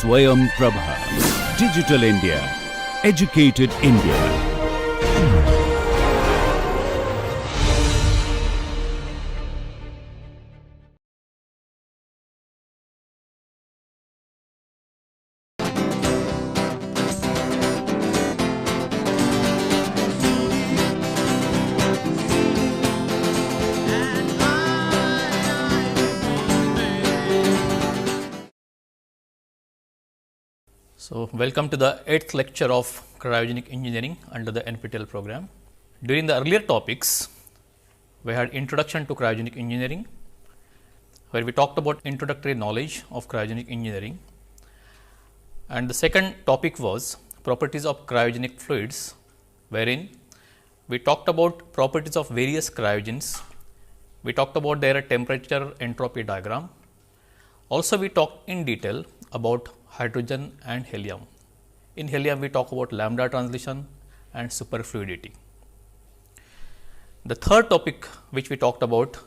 Swayam Prabha. Digital India. Educated India. So, welcome to the 8th lecture of Cryogenic Engineering under the NPTEL program. During the earlier topics, we had Introduction to Cryogenic Engineering, where we talked about introductory knowledge of cryogenic engineering, and the second topic was Properties of Cryogenic Fluids, wherein we talked about properties of various cryogens. We talked about their temperature entropy diagram. Also, we talked in detail about hydrogen and helium. In helium, we talk about lambda transition and superfluidity. The third topic which we talked about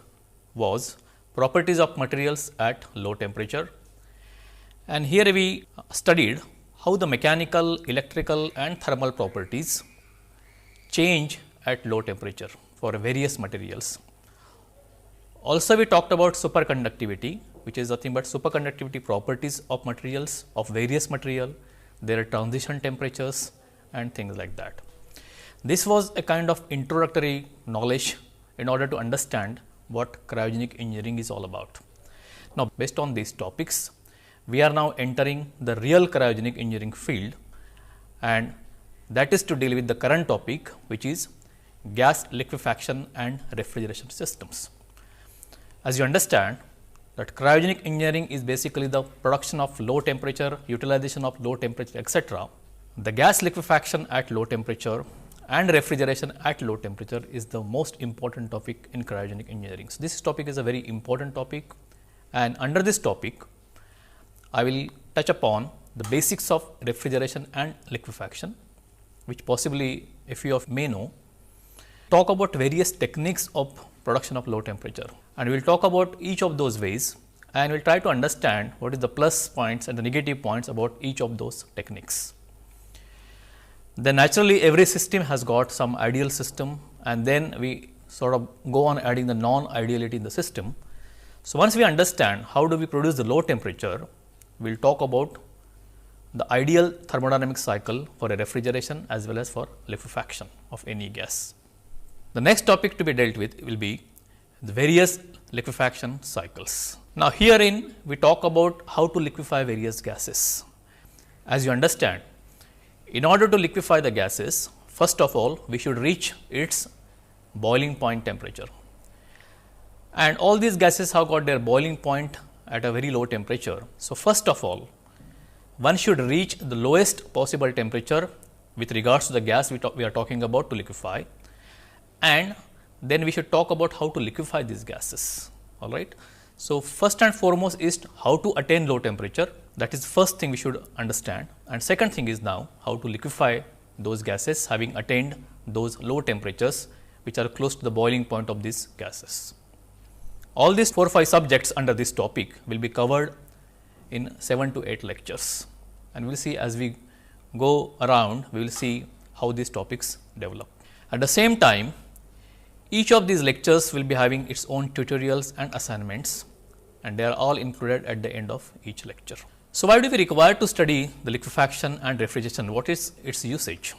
was properties of materials at low temperature, and here we studied how the mechanical, electrical and thermal properties change at low temperature for various materials. Also, we talked about superconductivity, which is nothing but superconductivity properties of materials, of various material, their transition temperatures and things like that. This was a kind of introductory knowledge in order to understand what cryogenic engineering is all about. Now, based on these topics, we are now entering the real cryogenic engineering field, and that is to deal with the current topic, which is gas liquefaction and refrigeration systems. As you understand, that cryogenic engineering is basically the production of low temperature, utilization of low temperature, etc. The gas liquefaction at low temperature and refrigeration at low temperature is the most important topic in cryogenic engineering. So, this topic is a very important topic, and under this topic, I will touch upon the basics of refrigeration and liquefaction, which possibly a few of you may know, talk about various techniques of production of low temperature, and we will talk about each of those ways, and we will try to understand what is the plus points and the negative points about each of those techniques. Then naturally, every system has got some ideal system, and then we sort of go on adding the non-ideality in the system. So, once we understand how do we produce the low temperature, we will talk about the ideal thermodynamic cycle for a refrigeration as well as for liquefaction of any gas. The next topic to be dealt with will be the various liquefaction cycles. Now, herein we talk about how to liquefy various gases. As you understand, in order to liquefy the gases, first of all we should reach its boiling point temperature, and all these gases have got their boiling point at a very low temperature. So, first of all, one should reach the lowest possible temperature with regards to the gas we are talking about to liquefy, and then we should talk about how to liquefy these gases. All right. So, first and foremost is how to attain low temperature. That is first thing we should understand, and second thing is now how to liquefy those gases having attained those low temperatures which are close to the boiling point of these gases. All these 4 or 5 subjects under this topic will be covered in 7 to 8 lectures, and we will see as we go around, we will see how these topics develop. At the same time, each of these lectures will be having its own tutorials and assignments, and they are all included at the end of each lecture. So, why do we require to study the liquefaction and refrigeration? What is its usage?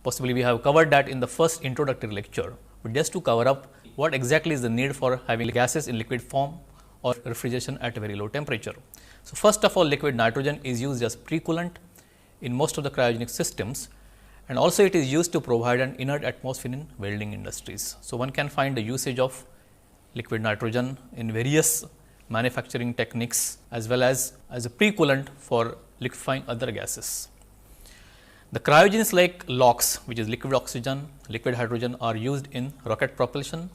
Possibly we have covered that in the first introductory lecture, but just to cover up what exactly is the need for having gases in liquid form or refrigeration at a very low temperature. So, first of all, liquid nitrogen is used as precoolant in most of the cryogenic systems, and also it is used to provide an inert atmosphere in welding industries. So, one can find the usage of liquid nitrogen in various manufacturing techniques as well as a precoolant for liquefying other gases. The cryogens like LOX, which is liquid oxygen, liquid hydrogen, are used in rocket propulsion,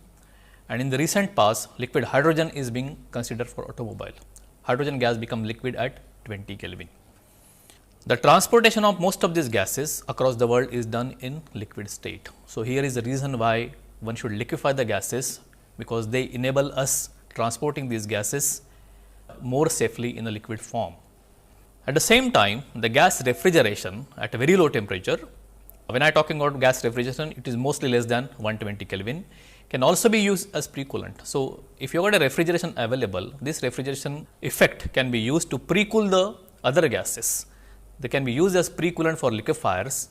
and in the recent past liquid hydrogen is being considered for automobile. Hydrogen gas become liquid at 20 Kelvin. The transportation of most of these gases across the world is done in liquid state. So, here is the reason why one should liquefy the gases, because they enable us transporting these gases more safely in a liquid form. At the same time, the gas refrigeration at a very low temperature, when I am talking about gas refrigeration, it is mostly less than 120 Kelvin, can also be used as pre-coolant. So, if you got a refrigeration available, this refrigeration effect can be used to pre-cool the other gases. They can be used as pre-coolant for liquefiers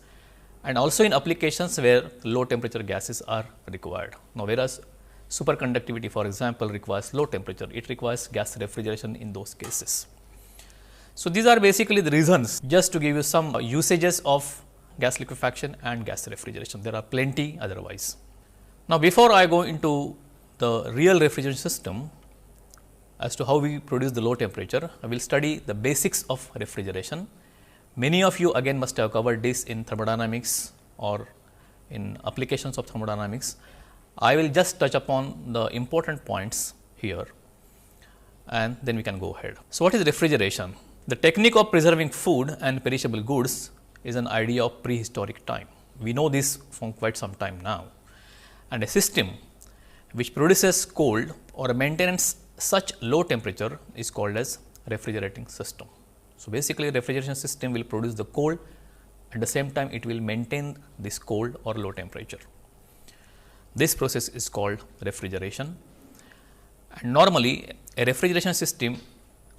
and also in applications where low temperature gases are required. Now, whereas superconductivity, for example, requires low temperature, it requires gas refrigeration in those cases. So, these are basically the reasons, just to give you some usages of gas liquefaction and gas refrigeration. There are plenty otherwise. Now, before I go into the real refrigeration system as to how we produce the low temperature, I will study the basics of refrigeration. Many of you again must have covered this in thermodynamics or in applications of thermodynamics. I will just touch upon the important points here and then we can go ahead. So, what is refrigeration? The technique of preserving food and perishable goods is an idea of prehistoric time. We know this from quite some time now, and a system which produces cold or maintains such low temperature is called as refrigerating system. So, basically refrigeration system will produce the cold, at the same time it will maintain this cold or low temperature. This process is called refrigeration, and normally a refrigeration system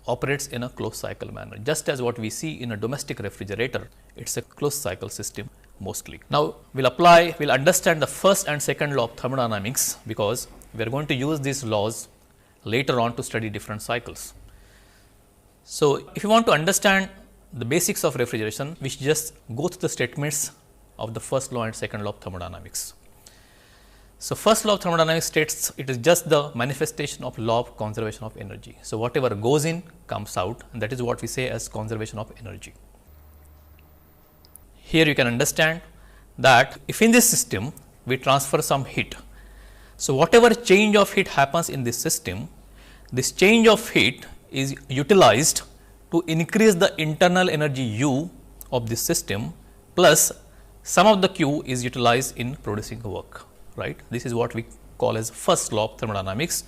operates in a closed cycle manner, just as what we see in a domestic refrigerator. It is a closed cycle system mostly. Now, we will understand the first and second law of thermodynamics, because we are going to use these laws later on to study different cycles. So, if you want to understand the basics of refrigeration, we should just go through the statements of the first law and second law of thermodynamics. So, first law of thermodynamics states it is just the manifestation of law of conservation of energy. So, whatever goes in comes out, and that is what we say as conservation of energy. Here you can understand that if in this system we transfer some heat, so whatever change of heat happens in this system, this change of heat is utilized to increase the internal energy U of this system, plus some of the Q is utilized in producing work, right. This is what we call as first law of thermodynamics.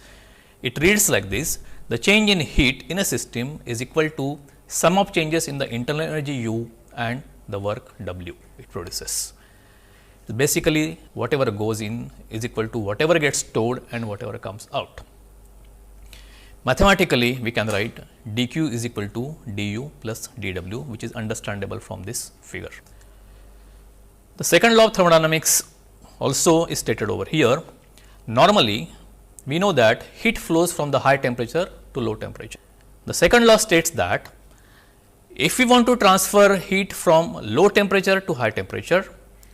It reads like this: the change in heat in a system is equal to sum of changes in the internal energy U and the work W it produces. Basically, whatever goes in is equal to whatever gets stored and whatever comes out. Mathematically, we can write dq is equal to du plus dw, which is understandable from this figure. The second law of thermodynamics also is stated over here. Normally, we know that heat flows from the high temperature to low temperature. The second law states that if we want to transfer heat from low temperature to high temperature,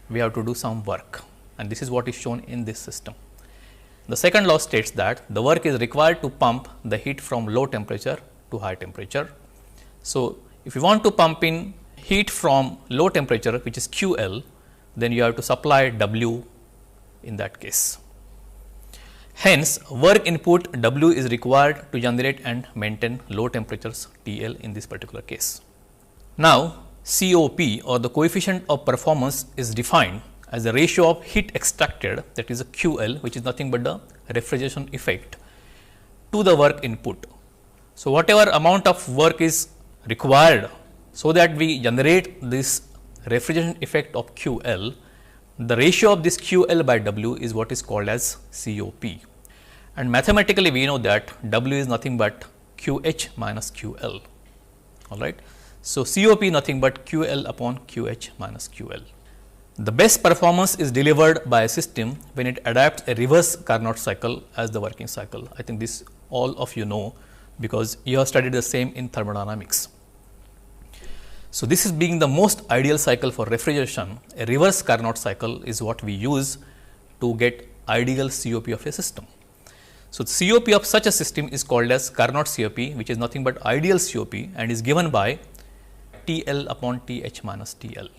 we have to do some work, and this is what is shown in this system. The second law states that the work is required to pump the heat from low temperature to high temperature. So, if you want to pump in heat from low temperature, which is QL, then you have to supply W in that case. Hence, work input W is required to generate and maintain low temperatures TL in this particular case. Now, COP, or the coefficient of performance, is defined as the ratio of heat extracted, that is a QL, which is nothing but the refrigeration effect, to the work input. So, whatever amount of work is required so that we generate this refrigeration effect of QL, the ratio of this QL by W is what is called as COP. And mathematically, we know that W is nothing but QH minus QL, all right. So, COP nothing but QL upon QH minus QL. The best performance is delivered by a system when it adapts a reverse Carnot cycle as the working cycle. I think this all of you know, because you have studied the same in thermodynamics. So, this is being the most ideal cycle for refrigeration. A reverse Carnot cycle is what we use to get ideal COP of a system. So, the COP of such a system is called as Carnot COP, which is nothing but ideal COP and is given by TL upon TH minus TL.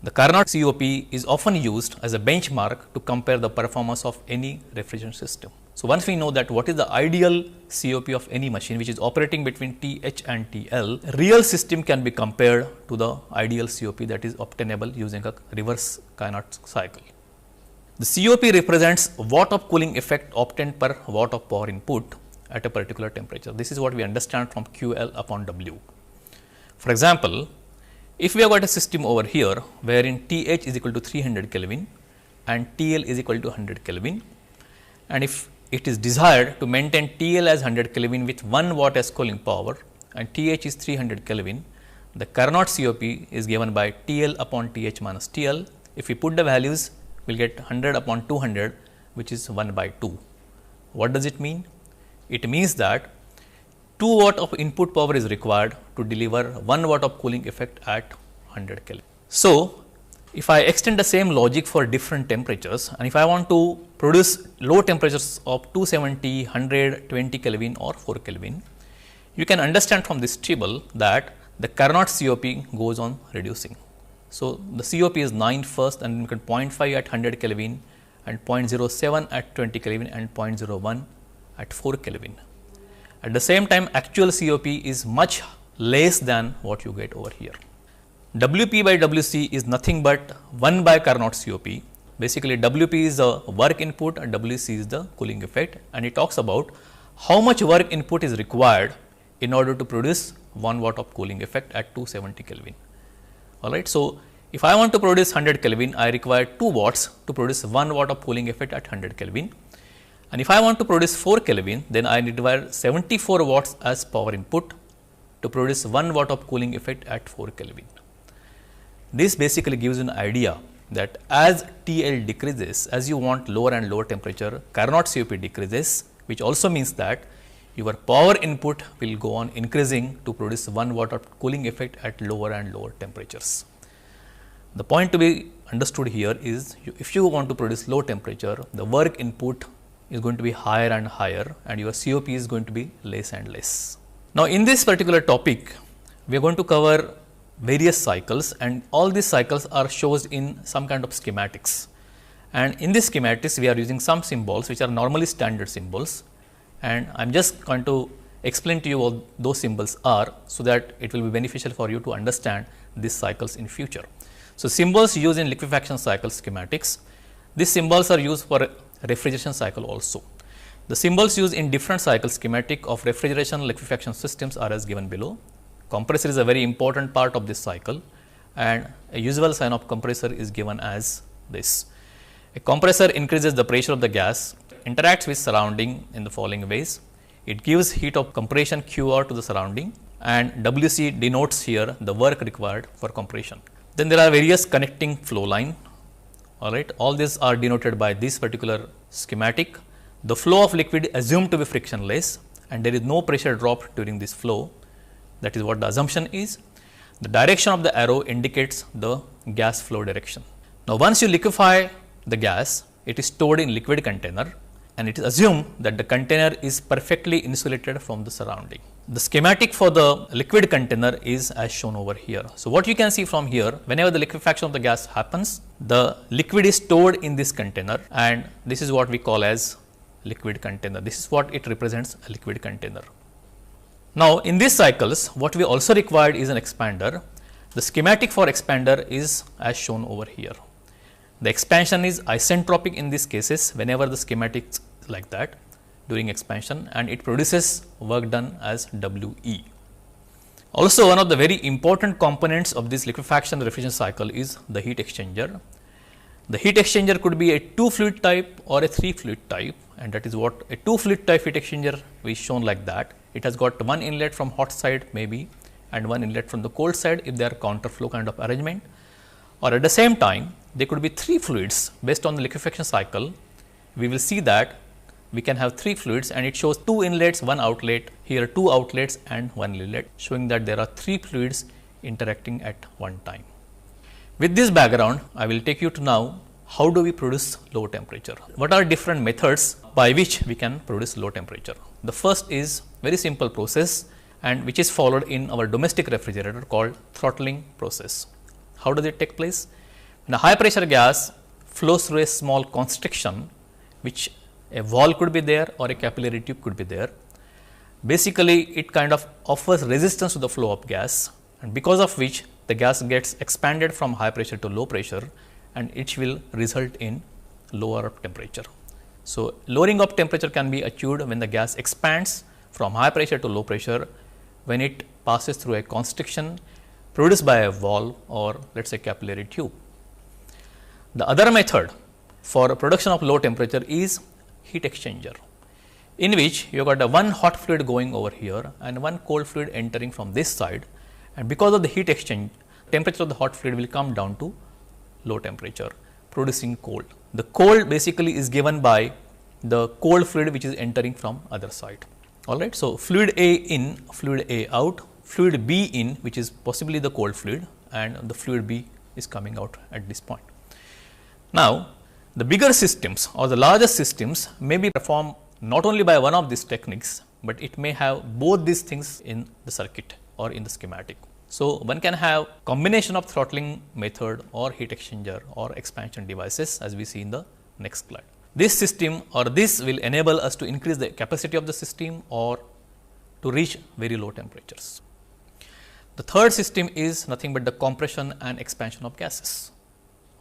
The Carnot COP is often used as a benchmark to compare the performance of any refrigerant system. So, once we know that what is the ideal COP of any machine which is operating between TH and TL, real system can be compared to the ideal COP that is obtainable using a reverse Carnot cycle. The COP represents watt of cooling effect obtained per watt of power input at a particular temperature. This is what we understand from QL upon W. For example, if we have got a system over here wherein TH is equal to 300 Kelvin and TL is equal to 100 Kelvin, and if it is desired to maintain TL as 100 Kelvin with 1 watt as cooling power and TH is 300 Kelvin, the Carnot COP is given by TL upon TH minus TL. If we put the values, we will get 100 upon 200, which is 1 by 2. What does it mean? It means that 2 watt of input power is required to deliver 1 watt of cooling effect at 100 Kelvin. So, if I extend the same logic for different temperatures, and if I want to produce low temperatures of 270, 100, 20 Kelvin or 4 Kelvin, you can understand from this table that the Carnot COP goes on reducing. So, the COP is 9 first, and you can 0.5 at 100 Kelvin and 0.07 at 20 Kelvin and 0.01 at 4 Kelvin. At the same time, actual COP is much less than what you get over here. WP by WC is nothing but 1 by Carnot COP. Basically, WP is the work input and WC is the cooling effect, and it talks about how much work input is required in order to produce 1 watt of cooling effect at 270 Kelvin. Alright, so if I want to produce 100 Kelvin, I require 2 watts to produce 1 watt of cooling effect at 100 Kelvin. And if I want to produce 4 Kelvin, then I require 74 watts as power input to produce 1 watt of cooling effect at 4 Kelvin. This basically gives you an idea that as TL decreases, as you want lower and lower temperature, Carnot COP decreases, which also means that your power input will go on increasing to produce 1 watt of cooling effect at lower and lower temperatures. The point to be understood here is, if you want to produce low temperature, the work input is going to be higher and higher, and your COP is going to be less and less. Now, in this particular topic, we are going to cover various cycles, and all these cycles are shown in some kind of schematics. And in this schematics, we are using some symbols which are normally standard symbols, and I am just going to explain to you what those symbols are, so that it will be beneficial for you to understand these cycles in future. So, symbols used in liquefaction cycle schematics, these symbols are used for refrigeration cycle also. The symbols used in different cycle schematic of refrigeration liquefaction systems are as given below. Compressor is a very important part of this cycle, and a usual sign of compressor is given as this. A compressor increases the pressure of the gas, interacts with surrounding in the following ways. It gives heat of compression QR to the surrounding, and WC denotes here the work required for compression. Then there are various connecting flow line. Alright, all these are denoted by this particular schematic. The flow of liquid assumed to be frictionless, and there is no pressure drop during this flow. That is what the assumption is. The direction of the arrow indicates the gas flow direction. Now, once you liquefy the gas, it is stored in liquid container, and it is assumed that the container is perfectly insulated from the surrounding. The schematic for the liquid container is as shown over here. So, what you can see from here, whenever the liquefaction of the gas happens, the liquid is stored in this container, and this is what we call as liquid container. This is what it represents, a liquid container. Now, in these cycles, what we also required is an expander. The schematic for expander is as shown over here. The expansion is isentropic in these cases whenever the schematic is like that during expansion, and it produces work done as WE. Also, one of the very important components of this liquefaction refrigeration cycle is the heat exchanger. The heat exchanger could be a 2 fluid type or a 3 fluid type, and that is what a 2 fluid type heat exchanger is shown like that. It has got one inlet from hot side maybe, and one inlet from the cold side if they are counterflow kind of arrangement, or at the same time there could be 3 fluids based on the liquefaction cycle. We will see that we can have 3 fluids, and it shows 2 inlets, 1 outlet, here 2 outlets and 1 inlet, showing that there are 3 fluids interacting at one time. With this background, I will take you to now how do we produce low temperature. What are different methods by which we can produce low temperature? The first is very simple process, and which is followed in our domestic refrigerator called throttling process. How does it take place? When a high pressure gas flows through a small constriction, which a valve could be there or a capillary tube could be there. Basically, it kind of offers resistance to the flow of gas, and because of which the gas gets expanded from high pressure to low pressure, and it will result in lower temperature. So, lowering of temperature can be achieved when the gas expands from high pressure to low pressure, when it passes through a constriction produced by a valve or let us say capillary tube. The other method for production of low temperature is heat exchanger, in which you got a one hot fluid going over here and one cold fluid entering from this side, and because of the heat exchange, temperature of the hot fluid will come down to low temperature, producing cold. The cold basically is given by the cold fluid which is entering from other side. All right. So, fluid A in, fluid A out, fluid B in, which is possibly the cold fluid, and the fluid B is coming out at this point. Now, the bigger systems or the larger systems may be performed not only by one of these techniques, but it may have both these things in the circuit or in the schematic. So, one can have combination of throttling method or heat exchanger or expansion devices, as we see in the next slide. This system or this will enable us to increase the capacity of the system or to reach very low temperatures. The third system is nothing but the compression and expansion of gases.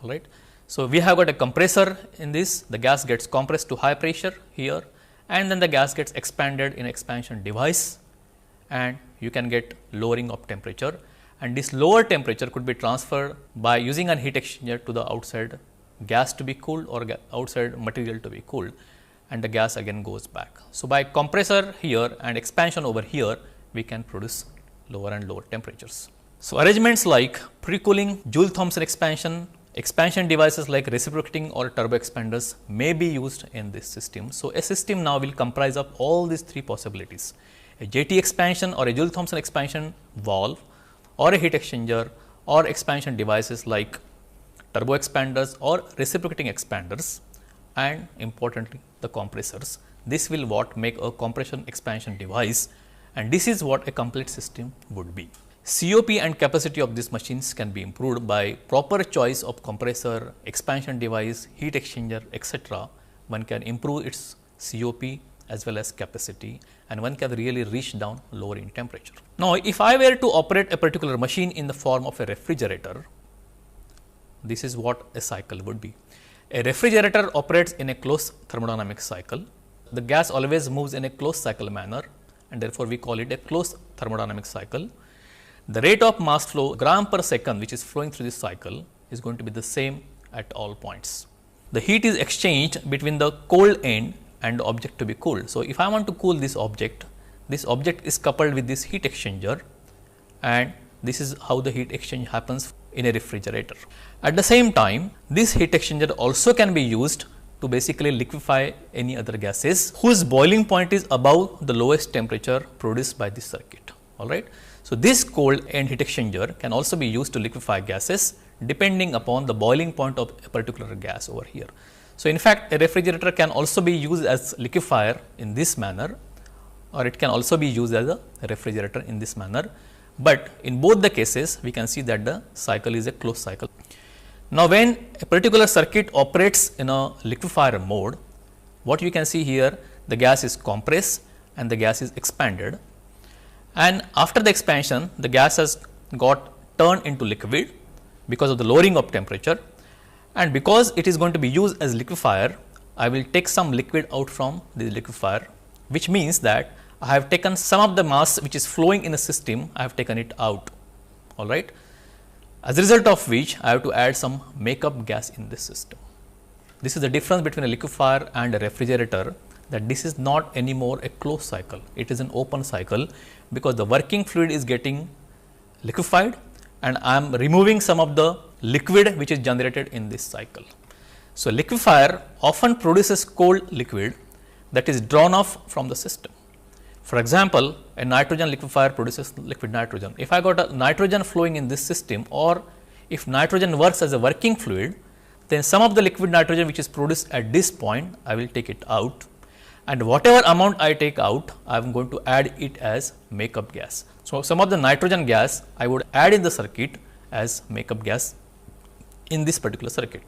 All right. So, we have got a compressor in this, the gas gets compressed to high pressure here, and then the gas gets expanded in expansion device, and you can get lowering of temperature, and this lower temperature could be transferred by using an heat exchanger to the outside gas to be cooled or outside material to be cooled, and the gas again goes back. So, by compressor here and expansion over here, we can produce lower and lower temperatures. So, arrangements like pre-cooling, Joule-Thomson expansion devices like reciprocating or turbo expanders may be used in this system. So, a system now will comprise of all these three possibilities: a JT expansion or a Joule-Thomson expansion valve, or a heat exchanger, or expansion devices like turbo expanders or reciprocating expanders, and importantly the compressors. This will what make a compression expansion device, and this is what a complete system would be. COP and capacity of these machines can be improved by proper choice of compressor, expansion device, heat exchanger, etc. One can improve its COP as well as capacity, and one can really reach down lower in temperature. Now, if I were to operate a particular machine in the form of a refrigerator, this is what a cycle would be. A refrigerator operates in a closed thermodynamic cycle. The gas always moves in a closed cycle manner, and therefore, we call it a closed thermodynamic cycle. The rate of mass flow gram per second which is flowing through this cycle is going to be the same at all points. The heat is exchanged between the cold end and the object to be cooled. So, if I want to cool this object is coupled with this heat exchanger, and this is how the heat exchange happens in a refrigerator. At the same time, this heat exchanger also can be used to basically liquefy any other gases whose boiling point is above the lowest temperature produced by this circuit. All right. So, this cold end heat exchanger can also be used to liquefy gases depending upon the boiling point of a particular gas over here. So, in fact, a refrigerator can also be used as liquefier in this manner, or it can also be used as a refrigerator in this manner, but in both the cases we can see that the cycle is a closed cycle. Now, when a particular circuit operates in a liquefier mode, what you can see here, the gas is compressed and the gas is expanded, and after the expansion the gas has got turned into liquid because of the lowering of temperature, and because it is going to be used as liquefier, I will take some liquid out from the liquefier, which means that I have taken some of the mass which is flowing in a system, I have taken it out. All right. As a result of which, I have to add some makeup gas in this system. This is the difference between a liquefier and a refrigerator, that this is not anymore a closed cycle, it is an open cycle, because the working fluid is getting liquefied and I am removing some of the liquid which is generated in this cycle. So, liquefier often produces cold liquid that is drawn off from the system. For example, a nitrogen liquefier produces liquid nitrogen. If I got a nitrogen flowing in this system, or if nitrogen works as a working fluid, then some of the liquid nitrogen which is produced at this point, I will take it out, and whatever amount I take out, I am going to add it as makeup gas. So, some of the nitrogen gas I would add in the circuit as makeup gas in this particular circuit.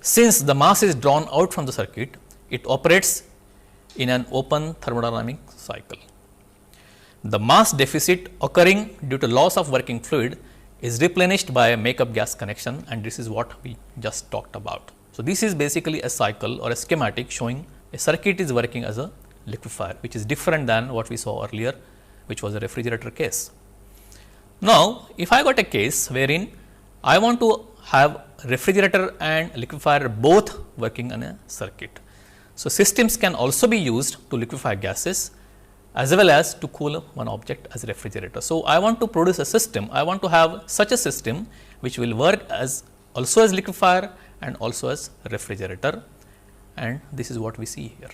Since the mass is drawn out from the circuit, it operates in an open thermodynamic cycle. The mass deficit occurring due to loss of working fluid is replenished by a makeup gas connection, and this is what we just talked about. So, this is basically a cycle or a schematic showing a circuit is working as a liquefier, which is different than what we saw earlier, which was a refrigerator case. Now, if I got a case wherein I want to have refrigerator and liquefier both working on a circuit. So, systems can also be used to liquefy gases as well as to cool one object as a refrigerator. So, I want to produce a system, I want to have such a system which will work as also as liquefier and also as refrigerator, and this is what we see here.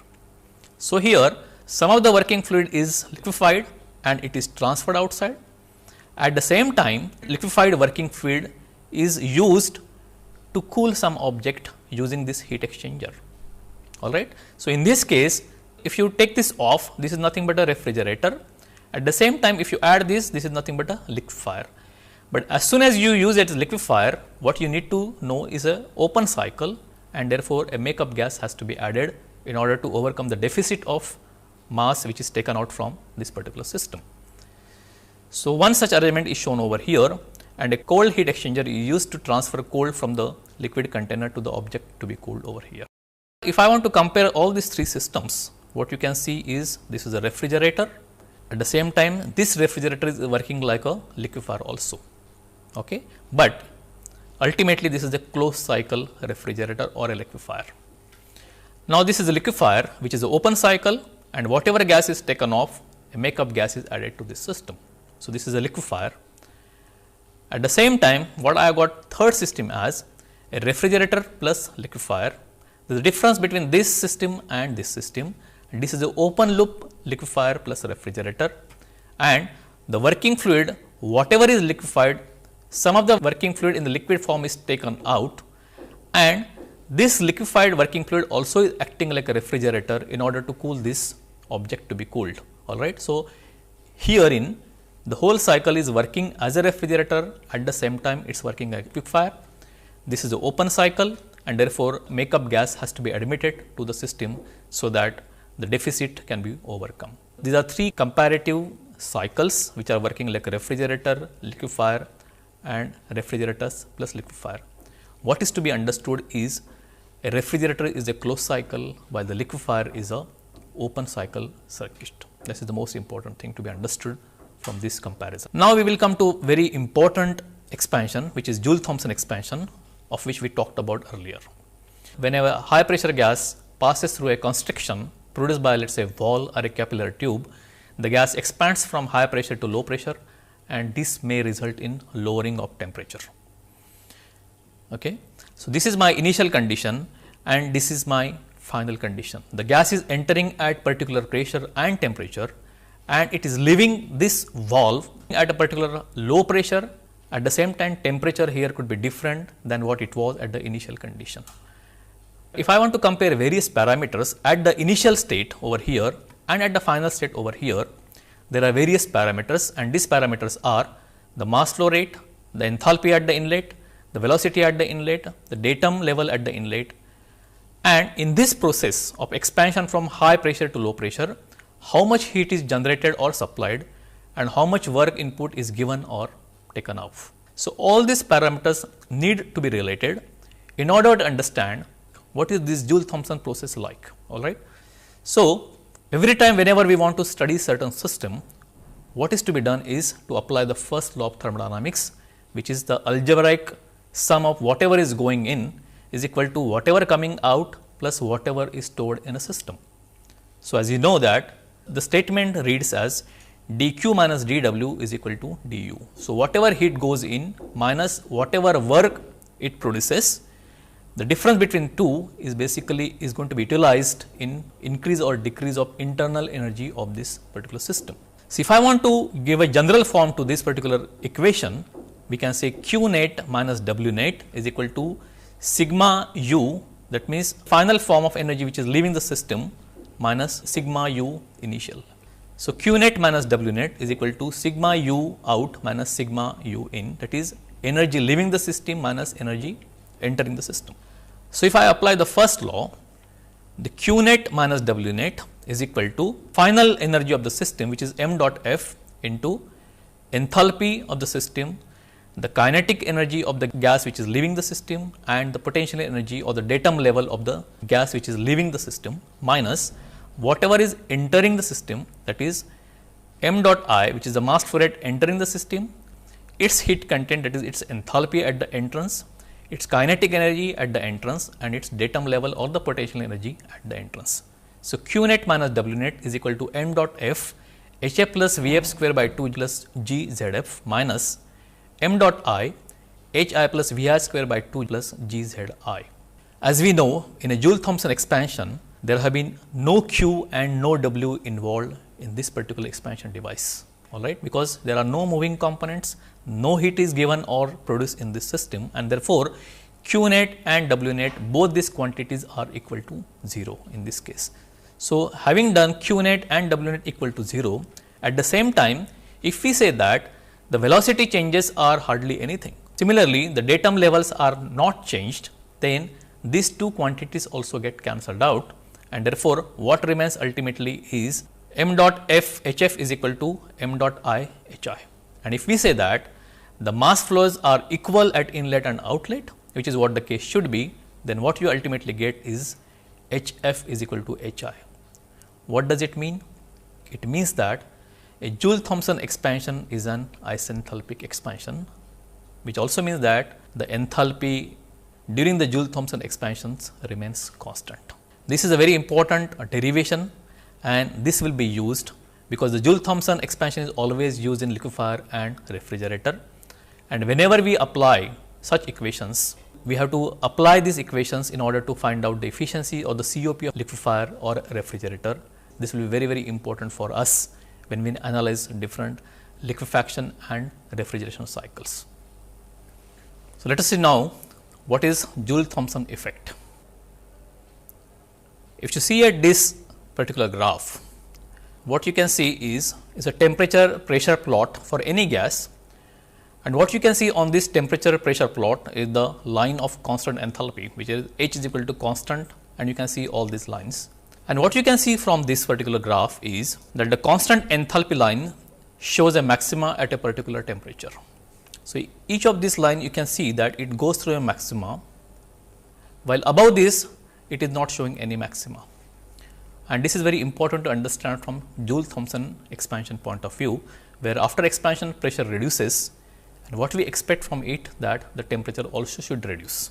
So, here some of the working fluid is liquefied and it is transferred outside. At the same time, liquefied working fluid is used to cool some object using this heat exchanger. All right. So, in this case, if you take this off, this is nothing but a refrigerator. At the same time, if you add this is nothing but a liquefier. But as soon as you use it as liquefier, what you need to know is a open cycle, and therefore, a makeup gas has to be added in order to overcome the deficit of mass which is taken out from this particular system. So, one such arrangement is shown over here, and a cold heat exchanger is used to transfer cold from the liquid container to the object to be cooled over here. If I want to compare all these three systems, what you can see is this is a refrigerator. At the same time, this refrigerator is working like a liquefier also. Okay. But ultimately, this is a closed cycle refrigerator or a liquefier. Now, this is a liquefier which is an open cycle, and whatever gas is taken off, a makeup gas is added to this system. So, this is a liquefier. At the same time, what I got third system as a refrigerator plus liquefier. There is a difference between this system and this system. This is an open loop liquefier plus refrigerator, and the working fluid, whatever is liquefied, some of the working fluid in the liquid form is taken out, and this liquefied working fluid also is acting like a refrigerator in order to cool this object to be cooled. All right. So, herein the whole cycle is working as a refrigerator, at the same time it is working like a liquefier. This is an open cycle, and therefore, makeup gas has to be admitted to the system so that the deficit can be overcome. These are three comparative cycles which are working like a refrigerator, liquefier, and refrigerators plus liquefier. What is to be understood is a refrigerator is a closed cycle, while the liquefier is a open cycle circuit. This is the most important thing to be understood from this comparison. Now, we will come to very important expansion, which is Joule-Thomson expansion, of which we talked about earlier. Whenever a high pressure gas passes through a constriction produced by, let us say, valve or a capillary tube, the gas expands from high pressure to low pressure, and this may result in lowering of temperature. Okay. So, this is my initial condition and this is my final condition. The gas is entering at particular pressure and temperature, and it is leaving this valve at a particular low pressure. At the same time, temperature here could be different than what it was at the initial condition. If I want to compare various parameters at the initial state over here and at the final state over here, there are various parameters, and these parameters are the mass flow rate, the enthalpy at the inlet, the velocity at the inlet, the datum level at the inlet, and in this process of expansion from high pressure to low pressure, how much heat is generated or supplied and how much work input is given or taken off. So, all these parameters need to be related in order to understand what is this Joule-Thomson process like. All right. So, every time whenever we want to study certain system, what is to be done is to apply the first law of thermodynamics, which is the algebraic sum of whatever is going in is equal to whatever coming out plus whatever is stored in a system. So, as you know that the statement reads as dq minus dw is equal to du. So, whatever heat goes in minus whatever work it produces, the difference between two is basically is going to be utilized in increase or decrease of internal energy of this particular system. So, if I want to give a general form to this particular equation, we can say q net minus w net is equal to sigma u, that means final form of energy which is leaving the system minus sigma u initial. So, q net minus w net is equal to sigma u out minus sigma u in, that is energy leaving the system minus energy entering the system. So, if I apply the first law, the q net minus w net is equal to final energy of the system, which is m dot f into enthalpy of the system, the kinetic energy of the gas which is leaving the system, and the potential energy or the datum level of the gas which is leaving the system, minus whatever is entering the system, that is m dot I, which is the mass flow rate entering the system, its heat content, that is its enthalpy at the entrance, its kinetic energy at the entrance, and its datum level or the potential energy at the entrance. So, Q net minus W net is equal to m dot F HF plus Vf square by 2 plus G ZF minus m dot I Hi plus Vi square by 2 plus G Zi. As we know, in a Joule-Thomson expansion, there have been no Q and no W involved in this particular expansion device, all right, because there are no moving components, no heat is given or produced in this system, and therefore, Q net and W net, both these quantities are equal to 0 in this case. So, having done Q net and W net equal to 0, at the same time, if we say that the velocity changes are hardly anything, similarly, the datum levels are not changed, then these two quantities also get cancelled out, and therefore, what remains ultimately is m dot F HF is equal to m dot I HI. And if we say that the mass flows are equal at inlet and outlet, which is what the case should be, then what you ultimately get is HF is equal to HI. What does it mean? It means that a Joule-Thomson expansion is an isenthalpic expansion, which also means that the enthalpy during the Joule-Thomson expansions remains constant. This is a very important derivation, and this will be used because the Joule-Thomson expansion is always used in liquefier and refrigerator, and whenever we apply such equations, we have to apply these equations in order to find out the efficiency or the COP of liquefier or refrigerator. This will be very, very important for us when we analyze different liquefaction and refrigeration cycles. So, let us see now what is Joule-Thomson effect. If you see at this particular graph, what you can see is a temperature pressure plot for any gas, and what you can see on this temperature pressure plot is the line of constant enthalpy, which is H is equal to constant, and you can see all these lines. And what you can see from this particular graph is that the constant enthalpy line shows a maxima at a particular temperature. So, each of this line you can see that it goes through a maxima, while above this it is not showing any maxima. And this is very important to understand from Joule-Thomson expansion point of view, where after expansion pressure reduces, and what we expect from it that the temperature also should reduce.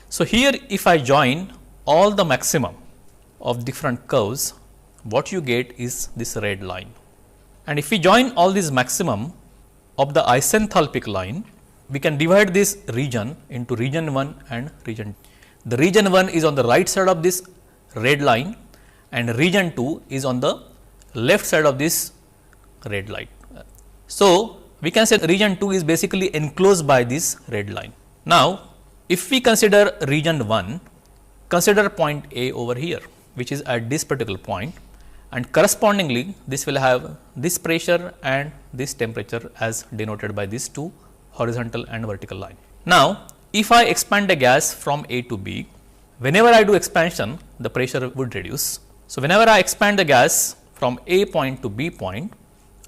So, here if I join all the maximum of different curves, what you get is this red line. And if we join all these maximum of the isenthalpic line, we can divide this region into region 1 and region 2. The region 1 is on the right side of this red line, and region 2 is on the left side of this red line. So, we can say region 2 is basically enclosed by this red line. Now, if we consider region 1, consider point A over here, which is at this particular point, and correspondingly this will have this pressure and this temperature as denoted by these two horizontal and vertical line. Now, if I expand a gas from A to B, whenever I do expansion, the pressure would reduce. So, whenever I expand the gas from A point to B point,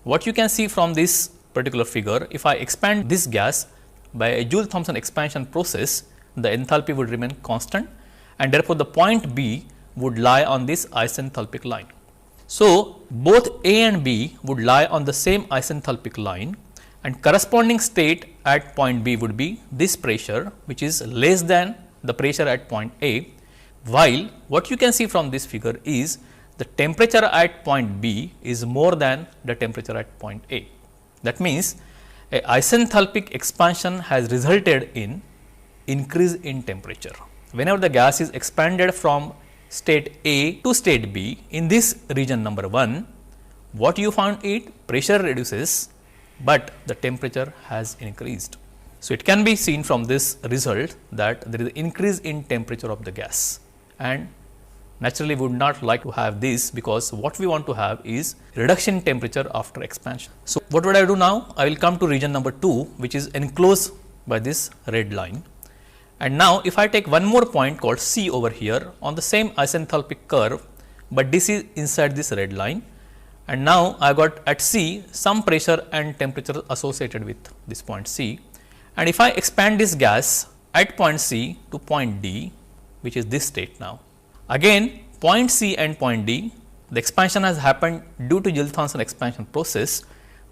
what you can see from this particular figure, if I expand this gas by a Joule-Thomson expansion process, the enthalpy would remain constant, and therefore, the point B would lie on this isenthalpic line. So, both A and B would lie on the same isenthalpic line, and corresponding state at point B would be this pressure, which is less than the pressure at point A, while what you can see from this figure is the temperature at point B is more than the temperature at point A. That means, a isenthalpic expansion has resulted in increase in temperature. Whenever the gas is expanded from state A to state B in this region number 1, what you found it? Pressure reduces, but the temperature has increased. So, it can be seen from this result that there is an increase in temperature of the gas, and naturally we would not like to have this, because what we want to have is reduction in temperature after expansion. So, what would I do now? I will come to region number 2, which is enclosed by this red line. And now, if I take one more point called C over here on the same isenthalpic curve, but this is inside this red line, and now I got at C some pressure and temperature associated with this point C, and if I expand this gas at point C to point D, which is this state now, again point C and point D the expansion has happened due to Joule-Thomson expansion process,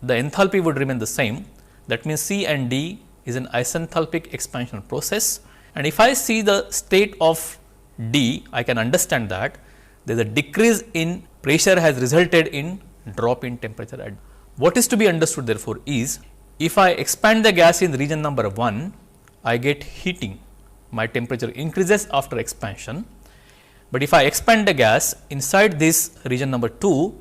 the enthalpy would remain the same. That means C and D is an isenthalpic expansion process, and if I see the state of D, I can understand that there is a decrease in pressure has resulted in drop in temperature. What is to be understood therefore is, if I expand the gas in region number 1, I get heating, my temperature increases after expansion. But if I expand the gas inside this region number 2,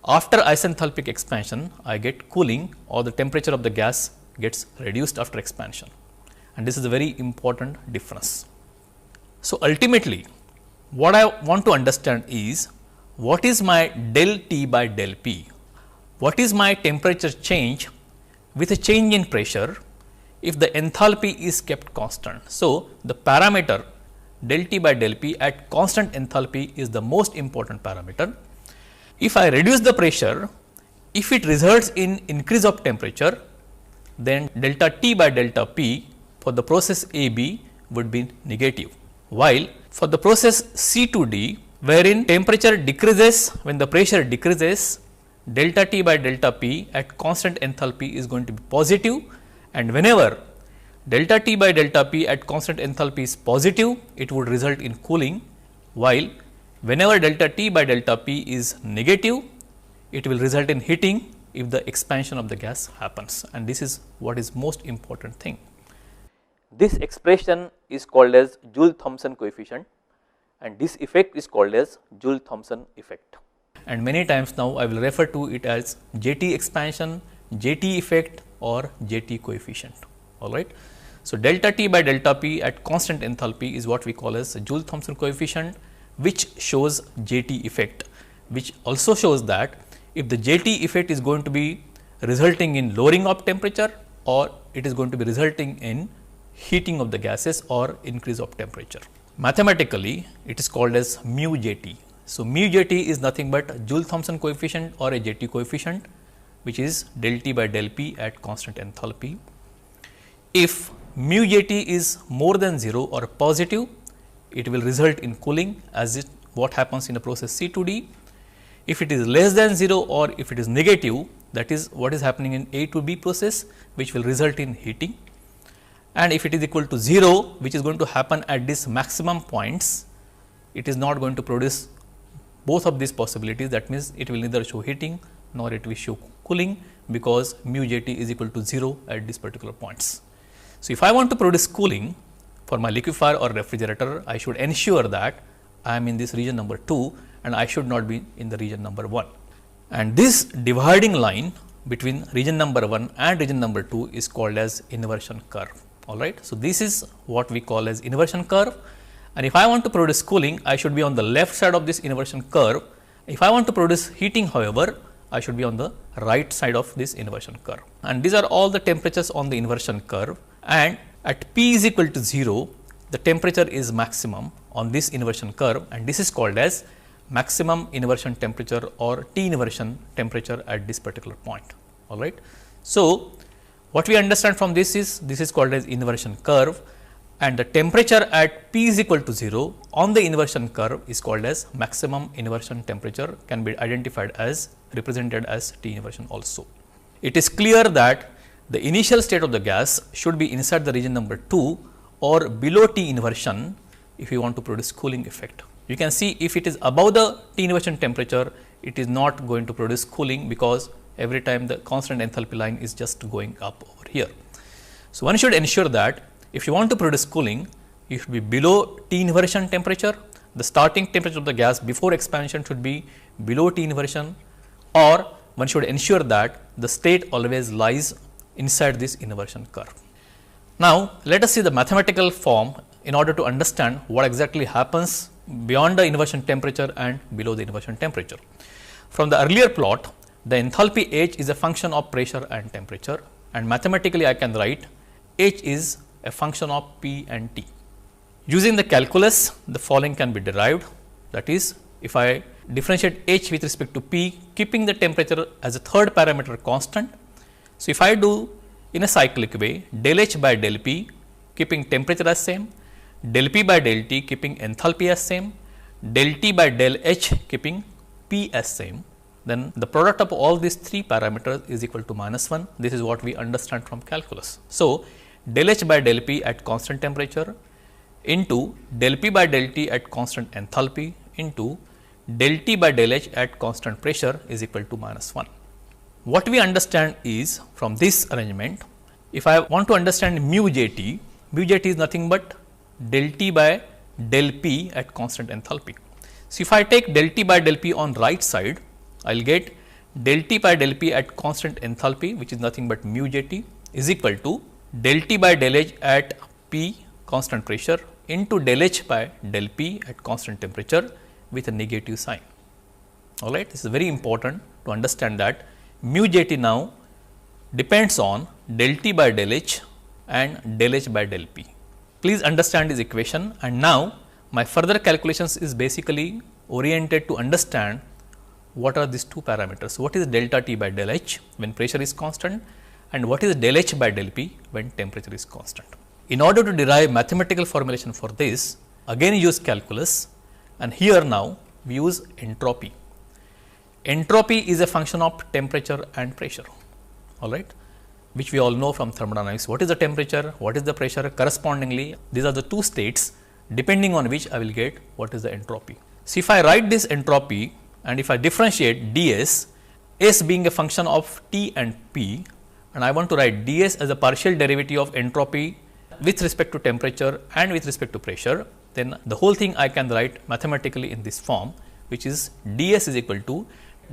after isenthalpic expansion, I get cooling, or the temperature of the gas gets reduced after expansion, and this is a very important difference. So, ultimately what I want to understand is, what is my del T by del P? What is my temperature change with a change in pressure if the enthalpy is kept constant? So, the parameter del T by del P at constant enthalpy is the most important parameter. If I reduce the pressure, if it results in increase of temperature, then delta T by delta P for the process AB would be negative, while for the process C2D, wherein temperature decreases when the pressure decreases, delta T by delta P at constant enthalpy is going to be positive, and whenever delta T by delta P at constant enthalpy is positive, it would result in cooling, while whenever delta T by delta P is negative, it will result in heating if the expansion of the gas happens, and this is what is most important thing. This expression is called as Joule-Thomson coefficient, and this effect is called as Joule-Thomson effect. And many times now I will refer to it as JT expansion, JT effect, or JT coefficient. Alright. So, delta T by delta P at constant enthalpy is what we call as Joule-Thomson coefficient, which shows JT effect, which also shows that if the JT effect is going to be resulting in lowering of temperature, or it is going to be resulting in heating of the gases or increase of temperature. Mathematically, it is called as mu JT. So, mu JT is nothing but Joule-Thomson coefficient or a JT coefficient, which is del T by del P at constant enthalpy. If mu JT is more than 0 or positive, it will result in cooling, as it what happens in the process C2D. If it is less than 0 or if it is negative, that is what is happening in A to B process, which will result in heating. And if it is equal to 0, which is going to happen at this maximum points, it is not going to produce both of these possibilities. That means, it will neither show heating nor it will show cooling, because mu JT is equal to 0 at these particular points. So, if I want to produce cooling for my liquefier or refrigerator, I should ensure that I am in this region number 2 and I should not be in the region number 1. And this dividing line between region number 1 and region number 2 is called as inversion curve. Alright. So, this is what we call as inversion curve, and if I want to produce cooling, I should be on the left side of this inversion curve. If I want to produce heating, however, I should be on the right side of this inversion curve, and these are all the temperatures on the inversion curve, and at P is equal to 0, the temperature is maximum on this inversion curve, and this is called as maximum inversion temperature or T inversion temperature at this particular point. Alright. So, what we understand from this is called as inversion curve, and the temperature at P is equal to 0 on the inversion curve is called as maximum inversion temperature, can be identified as represented as T inversion also. It is clear that the initial state of the gas should be inside the region number 2 or below T inversion if you want to produce cooling effect. You can see if it is above the T inversion temperature, it is not going to produce cooling, because every time the constant enthalpy line is just going up over here. So, one should ensure that if you want to produce cooling, you should be below T inversion temperature. The starting temperature of the gas before expansion should be below T inversion, or one should ensure that the state always lies inside this inversion curve. Now, let us see the mathematical form in order to understand what exactly happens beyond the inversion temperature and below the inversion temperature. From the earlier plot, the enthalpy H is a function of pressure and temperature, and mathematically I can write H is a function of P and T. Using the calculus, the following can be derived, that is, if I differentiate H with respect to P, keeping the temperature as a third parameter constant. So, if I do in a cyclic way, del H by del P keeping temperature as same, del P by del T keeping enthalpy as same, del T by del H keeping P as same, then the product of all these three parameters is equal to -1. This is what we understand from calculus. So, del H by del P at constant temperature into del P by del T at constant enthalpy into del T by del H at constant pressure is equal to -1. What we understand is from this arrangement, if I want to understand mu Jt is nothing but del T by del P at constant enthalpy. So, if I take del T by del P on right side, I will get del T by del P at constant enthalpy, which is nothing but mu Jt is equal to del T by del H at P constant pressure into del H by del P at constant temperature with a negative sign. All right. This is very important to understand that mu Jt now depends on del T by del H and del H by del P. Please understand this equation, and now my further calculations is basically oriented to understand what are these two parameters. What is delta T by del H when pressure is constant, and what is del H by del P when temperature is constant. In order to derive mathematical formulation for this, again use calculus, and here now we use entropy. Entropy is a function of temperature and pressure, all right, which we all know from thermodynamics. What is the temperature, what is the pressure, correspondingly these are the two states depending on which I will get what is the entropy. So, if I write this entropy and if I differentiate ds, S being a function of T and P, and I want to write ds as a partial derivative of entropy with respect to temperature and with respect to pressure, then the whole thing I can write mathematically in this form, which is ds is equal to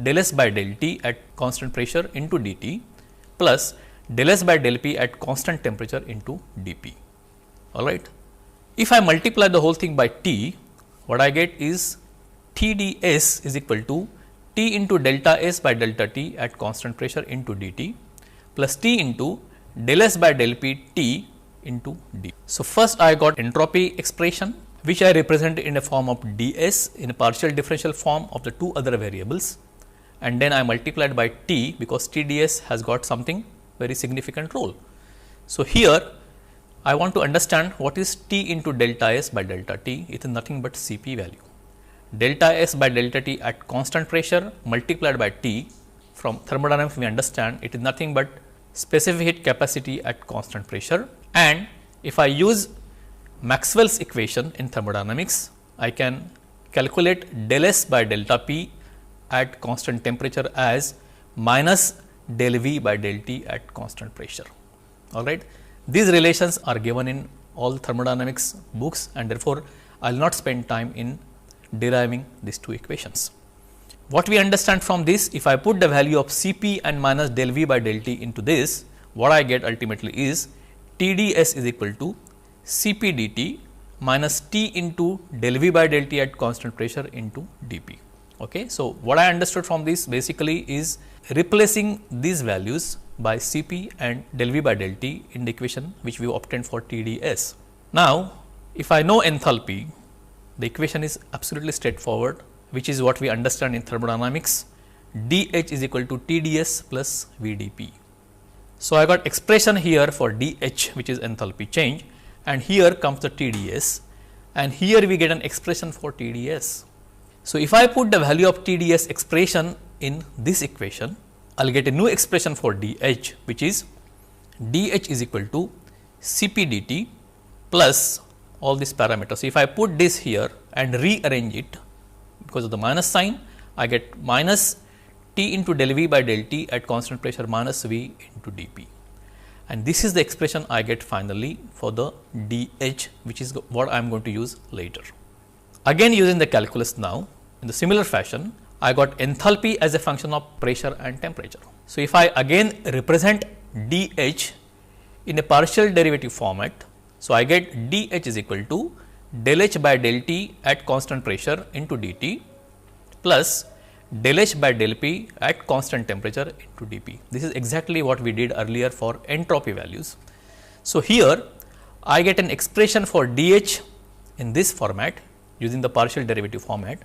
del S by del T at constant pressure into dt plus del S by del P at constant temperature into dP. All right. If I multiply the whole thing by T, what I get is Tds is equal to T into delta S by delta T at constant pressure into dt plus T into del S by del P T into d. So, first I got entropy expression, which I represent in a form of ds in a partial differential form of the two other variables, and then I multiplied by T because Tds has got something very significant role. So, here I want to understand what is T into delta S by delta T. It is nothing but Cp value. Delta S by delta T at constant pressure multiplied by T, from thermodynamics we understand it is nothing but specific heat capacity at constant pressure, and if I use Maxwell's equation in thermodynamics, I can calculate del S by delta P at constant temperature as minus del V by del T at constant pressure. All right. These relations are given in all thermodynamics books, and therefore, I will not spend time in deriving these two equations. What we understand from this, if I put the value of Cp and minus del V by del T into this, what I get ultimately is Tds is equal to Cp dt minus T into del V by del T at constant pressure into dP. Okay. So, what I understood from this basically is replacing these values by Cp and del V by del T in the equation which we obtained for Tds. Now, if I know enthalpy, the equation is absolutely straightforward, which is what we understand in thermodynamics. dH is equal to Tds plus Vdp. So, I got expression here for dH, which is enthalpy change, and here comes the Tds, and here we get an expression for Tds. So, if I put the value of Tds expression in this equation, I will get a new expression for dH, which is dH is equal to Cp dt plus all these parameters. So, if I put this here and rearrange it because of the minus sign, I get minus T into del V by del T at constant pressure minus V into dP, and this is the expression I get finally for the dH, which is what I am going to use later. Again using the calculus now, in the similar fashion, I got enthalpy as a function of pressure and temperature. So, if I again represent dH in a partial derivative format, so I get dH is equal to del H by del T at constant pressure into dt plus del H by del P at constant temperature into dP. This is exactly what we did earlier for entropy values. So, here I get an expression for dH in this format using the partial derivative format,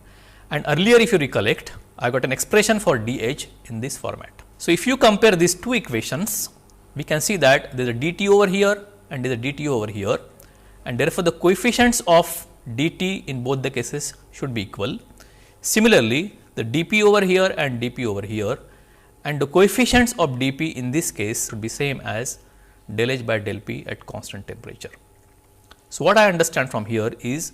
and earlier if you recollect, I got an expression for dH in this format. So, if you compare these two equations, we can see that there is a dt over here and there is a dt over here, and therefore, the coefficients of dt in both the cases should be equal. Similarly, the dP over here and dP over here, and the coefficients of dP in this case would be same as del H by del P at constant temperature. So, what I understand from here is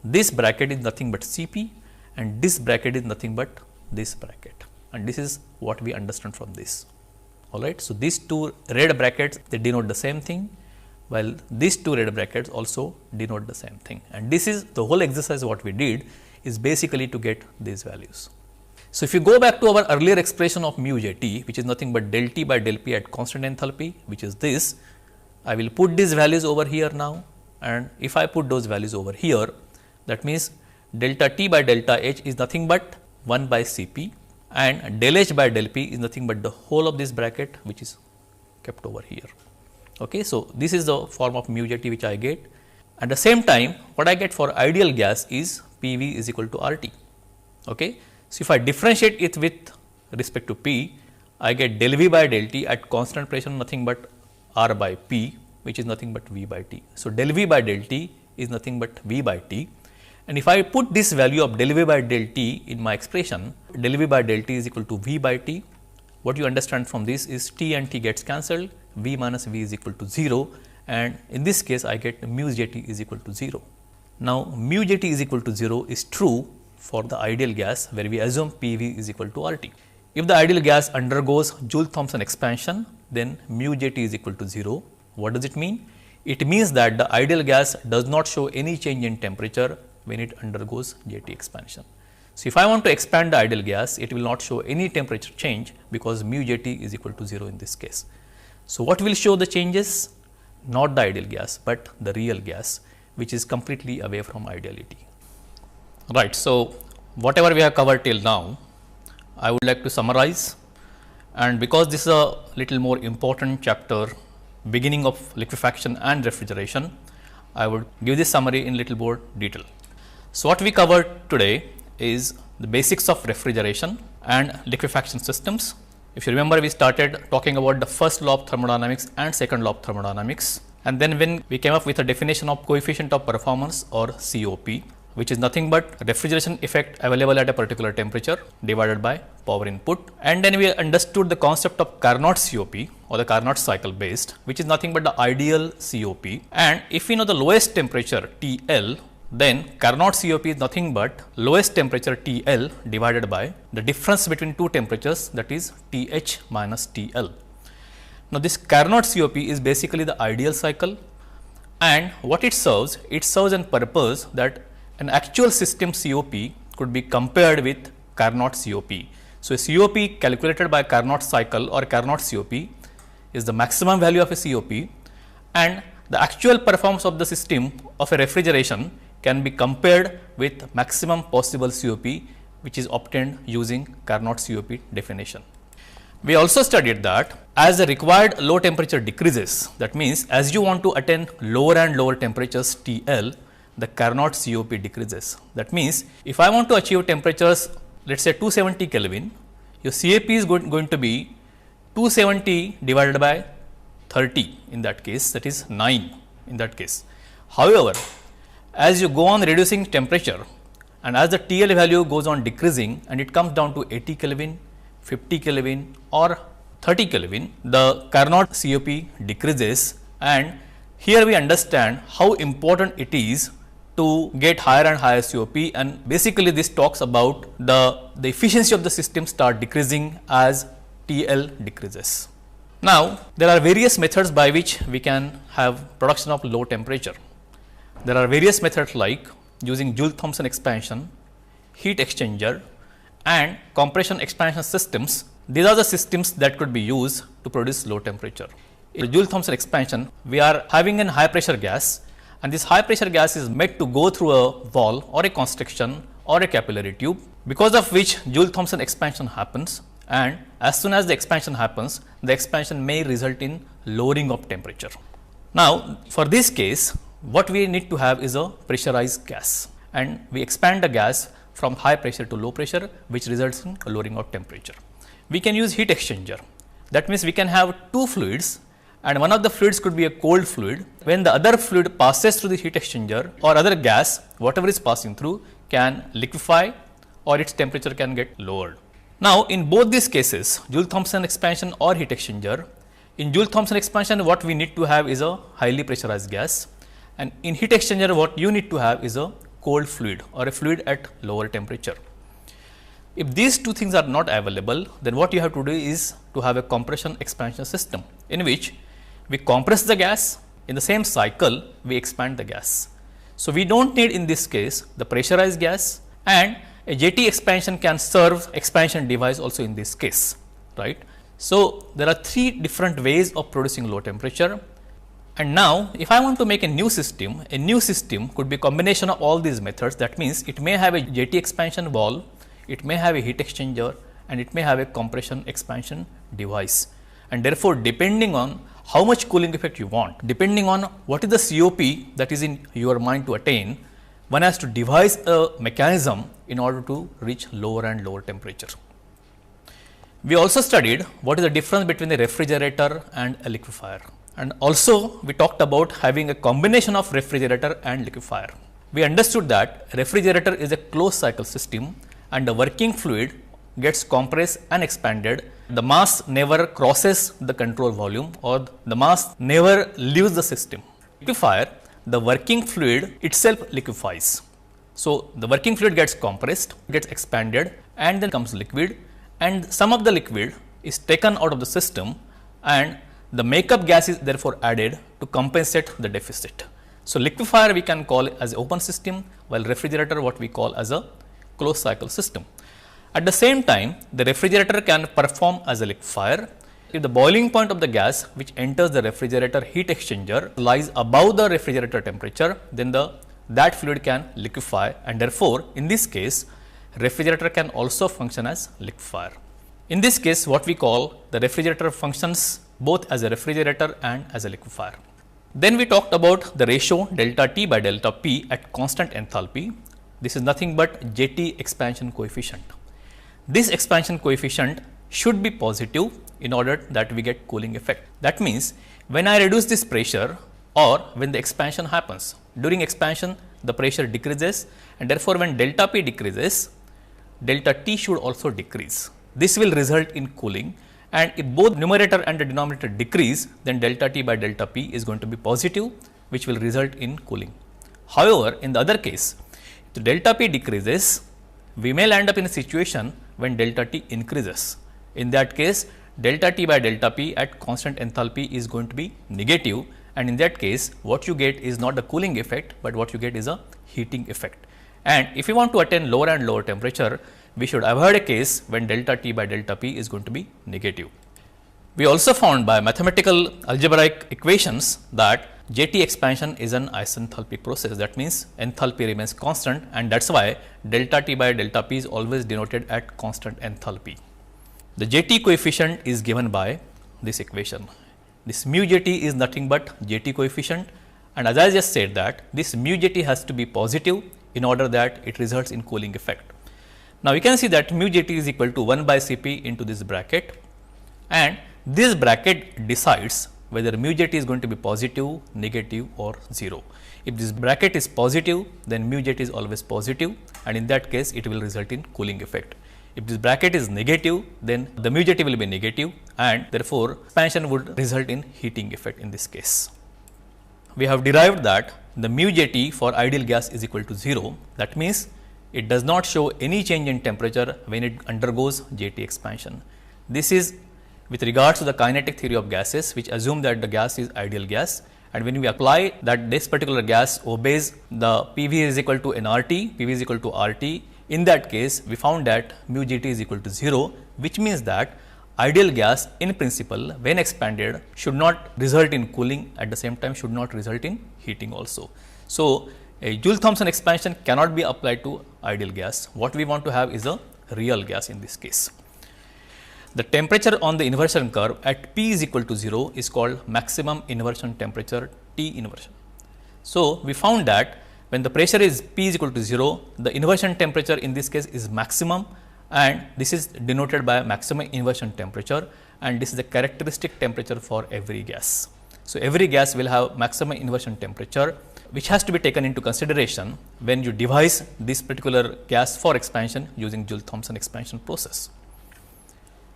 this bracket is nothing but Cp and this bracket is nothing but this bracket, and this is what we understand from this. Alright. So, these two red brackets, they denote the same thing, while these two red brackets also denote the same thing, and this is the whole exercise what we did is basically to get these values. So, if you go back to our earlier expression of mu Jt, which is nothing but del T by del P at constant enthalpy, which is this, I will put these values over here now, and if I put those values over here, that means delta T by delta H is nothing but 1 by Cp, and del H by del P is nothing but the whole of this bracket which is kept over here. Okay. So, this is the form of mu Jt which I get. At the same time, what I get for ideal gas is PV is equal to RT. Okay. So, if I differentiate it with respect to P, I get del V by del T at constant pressure nothing but R by P, which is nothing but V by T. So, del V by del T is nothing but V by T, and if I put this value of del V by del T in my expression, del V by del T is equal to V by T. What you understand from this is T and T gets cancelled, V minus V is equal to 0, and in this case I get mu Jt is equal to 0. Now, mu Jt is equal to 0 is true for the ideal gas where we assume PV is equal to RT. If the ideal gas undergoes Joule-Thomson expansion, then mu Jt is equal to 0. What does it mean? It means that the ideal gas does not show any change in temperature when it undergoes Jt expansion. So, if I want to expand the ideal gas, it will not show any temperature change because mu Jt is equal to 0 in this case. So, what will show the changes? Not the ideal gas, but the real gas, which is completely away from ideality. Right. So, whatever we have covered till now, I would like to summarize, and because this is a little more important chapter, beginning of liquefaction and refrigeration, I would give this summary in little more detail. So, what we covered today is the basics of refrigeration and liquefaction systems. If you remember, we started talking about the first law of thermodynamics and second law of thermodynamics, and then when we came up with a definition of coefficient of performance or COP, which is nothing but refrigeration effect available at a particular temperature divided by power input, and then we understood the concept of Carnot COP or the Carnot cycle based, which is nothing but the ideal COP, and if we know the lowest temperature TL, then Carnot COP is nothing but lowest temperature TL divided by the difference between two temperatures, that is TH minus TL. Now, this Carnot COP is basically the ideal cycle, and what it serves an purpose that an actual system COP could be compared with Carnot COP. So, a COP calculated by Carnot cycle or Carnot COP is the maximum value of a COP, and the actual performance of the system of a refrigeration can be compared with maximum possible COP, which is obtained using Carnot COP definition. We also studied that as the required low temperature decreases, that means as you want to attain lower and lower temperatures TL, the Carnot COP decreases. That means if I want to achieve temperatures, let us say 270 Kelvin, your COP is going to be 270 divided by 30 in that case, that is 9 in that case. However, as you go on reducing temperature and as the TL value goes on decreasing and it comes down to 80 Kelvin, 50 Kelvin or 30 Kelvin, the Carnot COP decreases, and here we understand how important it is to get higher and higher COP, and basically this talks about the efficiency of the system start decreasing as TL decreases. Now, there are various methods by which we can have production of low temperature. There are various methods like using Joule-Thomson expansion, heat exchanger and compression expansion systems. These are the systems that could be used to produce low temperature. In Joule-Thomson expansion, we are having a high pressure gas, and this high pressure gas is made to go through a valve or a constriction or a capillary tube, because of which Joule-Thomson expansion happens, and as soon as the expansion happens, the expansion may result in lowering of temperature. Now, for this case, what we need to have is a pressurized gas, and we expand the gas from high pressure to low pressure, which results in a lowering of temperature. We can use heat exchanger. That means we can have two fluids, and one of the fluids could be a cold fluid. When the other fluid passes through the heat exchanger or other gas, whatever is passing through can liquefy or its temperature can get lowered. Now, in both these cases, Joule-Thomson expansion or heat exchanger, in Joule-Thomson expansion what we need to have is a highly pressurized gas, and in heat exchanger what you need to have is a cold fluid or a fluid at lower temperature. If these two things are not available, then what you have to do is to have a compression expansion system in which we compress the gas, in the same cycle we expand the gas. So, we do not need in this case the pressurized gas, and a JT expansion can serve expansion device also in this case, right. So, there are three different ways of producing low temperature, and now if I want to make a new system could be a combination of all these methods. That means, it may have a JT expansion valve, it may have a heat exchanger, and it may have a compression expansion device, and therefore, depending on how much cooling effect you want, depending on what is the COP that is in your mind to attain, one has to devise a mechanism in order to reach lower and lower temperature. We also studied what is the difference between a refrigerator and a liquefier, and also we talked about having a combination of refrigerator and liquefier. We understood that refrigerator is a closed cycle system and the working fluid gets compressed and expanded. The mass never crosses the control volume or the mass never leaves the system. Liquefier, the working fluid itself liquefies. So, the working fluid gets compressed, gets expanded, and then comes liquid, and some of the liquid is taken out of the system, and the makeup gas is therefore added to compensate the deficit. So, liquefier we can call as open system, while refrigerator what we call as a closed cycle system. At the same time, the refrigerator can perform as a liquefier. If the boiling point of the gas which enters the refrigerator heat exchanger lies above the refrigerator temperature, then that fluid can liquefy, and therefore, in this case refrigerator can also function as liquefier. In this case, what we call the refrigerator functions both as a refrigerator and as a liquefier. Then we talked about the ratio delta T by delta P at constant enthalpy. This is nothing but JT expansion coefficient. This expansion coefficient should be positive in order that we get cooling effect. That means, when I reduce this pressure or when the expansion happens, during expansion the pressure decreases, and therefore, when delta P decreases, delta T should also decrease. This will result in cooling, and if both numerator and the denominator decrease, then delta T by delta P is going to be positive, which will result in cooling. However, in the other case, if the delta P decreases, we may land up in a situation when delta T increases. In that case, delta T by delta P at constant enthalpy is going to be negative, and in that case what you get is not the cooling effect, but what you get is a heating effect. And if you want to attain lower and lower temperature, we should avoid a case when delta T by delta P is going to be negative. We also found by mathematical algebraic equations that JT expansion is an isenthalpic process. That means, enthalpy remains constant, and that is why delta T by delta P is always denoted at constant enthalpy. The JT coefficient is given by this equation. This mu JT is nothing but JT coefficient, and as I just said that this mu JT has to be positive in order that it results in cooling effect. Now, you can see that mu JT is equal to 1 by Cp into this bracket, and this bracket decides whether mu JT is going to be positive, negative or 0. If this bracket is positive, then mu JT is always positive, and in that case it will result in cooling effect. If this bracket is negative, then the mu JT will be negative, and therefore, expansion would result in heating effect in this case. We have derived that the mu JT for ideal gas is equal to 0. That means, it does not show any change in temperature when it undergoes JT expansion. This is with regards to the kinetic theory of gases, which assume that the gas is ideal gas, and when we apply that this particular gas obeys the PV is equal to nRT, PV is equal to RT, in that case we found that mu GT is equal to 0, which means that ideal gas in principle when expanded should not result in cooling, at the same time should not result in heating also. So, a Joule-Thomson expansion cannot be applied to ideal gas. What we want to have is a real gas in this case. The temperature on the inversion curve at P is equal to 0 is called maximum inversion temperature T inversion. So, we found that when the pressure is P is equal to 0, the inversion temperature in this case is maximum, and this is denoted by maximum inversion temperature, and this is the characteristic temperature for every gas. So, every gas will have maximum inversion temperature which has to be taken into consideration when you devise this particular gas for expansion using Joule-Thomson expansion process.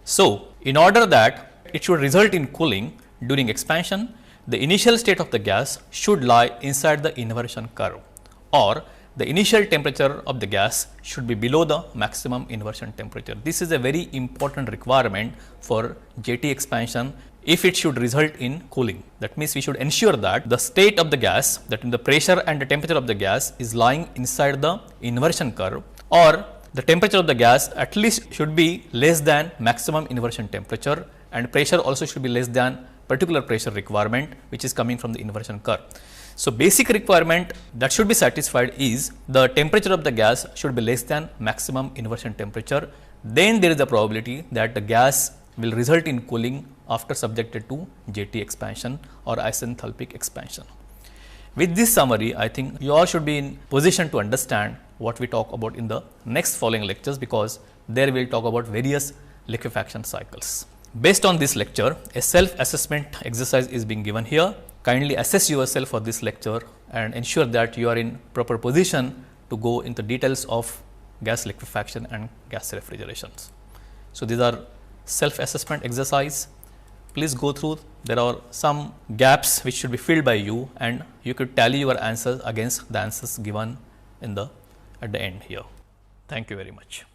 So, in order that it should result in cooling during expansion, the initial state of the gas should lie inside the inversion curve, or the initial temperature of the gas should be below the maximum inversion temperature. This is a very important requirement for JT expansion if it should result in cooling. That means we should ensure that the state of the gas, that in the pressure and the temperature of the gas is lying inside the inversion curve, or the temperature of the gas at least should be less than maximum inversion temperature, and pressure also should be less than particular pressure requirement which is coming from the inversion curve. So, basic requirement that should be satisfied is the temperature of the gas should be less than maximum inversion temperature. Then there is a probability that the gas will result in cooling after subjected to JT expansion or isenthalpic expansion. With this summary, I think you all should be in position to understand what we talk about in the next following lectures, because there we will talk about various liquefaction cycles. Based on this lecture, a self-assessment exercise is being given here. Kindly assess yourself for this lecture and ensure that you are in proper position to go into details of gas liquefaction and gas refrigerations. So, these are self-assessment exercise. Please go through. There are some gaps which should be filled by you, and you could tally your answers against the answers given in the at the end here. Thank you very much.